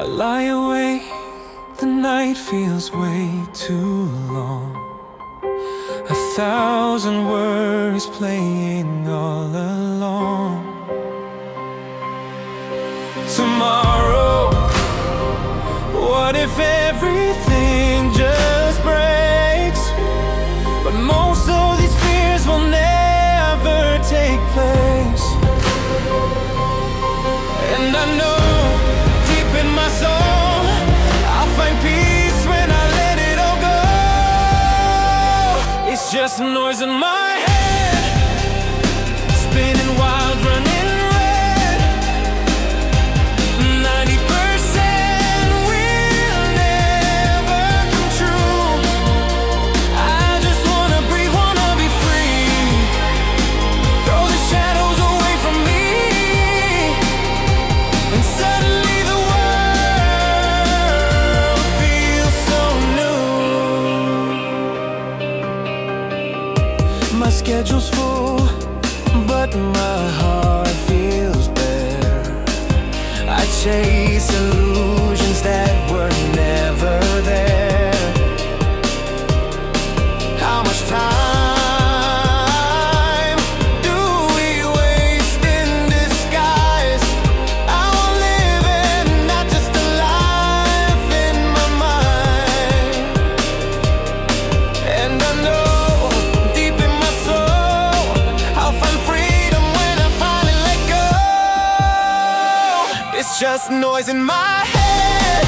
I lie awake, the night feels way too long. 1,000 worries playing all along. Tomorrow, what if everything just breaks? But most of these fears will never take place. And I know deep in my soul I'll find peace when I let it all go. It's just noise in my head, spinning wild, running red. 90% will never come true. I just wanna breathe, wanna be free. Throw the shadows away from me, and suddenly the world feels so new. My schedule's full, but my heart feels bare. I chase illusions that were never there. How much time do we waste in disguise? I want living, not just a life in my mind. And I know deep in my soul I'll find freedom when I finally let go. It's just noise in my head,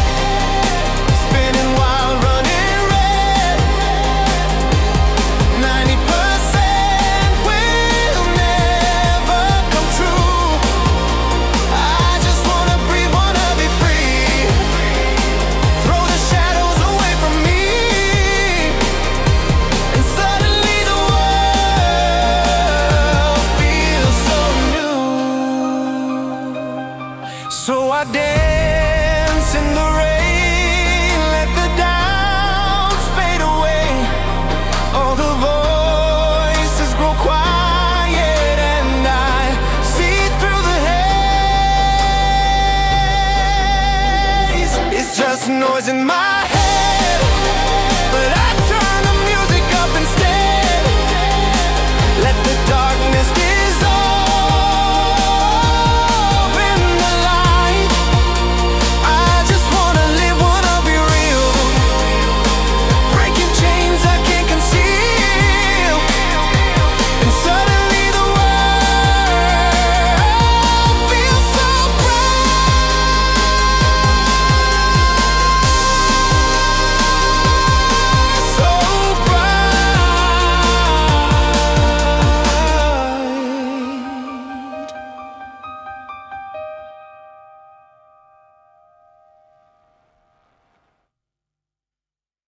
spinning wild, running red. 90% will never come true. I just wanna breathe, wanna be free. Throw the shadows away from me, and suddenly the world feels so new. So I dance in the rain, let the doubts fade away. All the voices grow quiet, and I see through the haze. It's just noise in my head,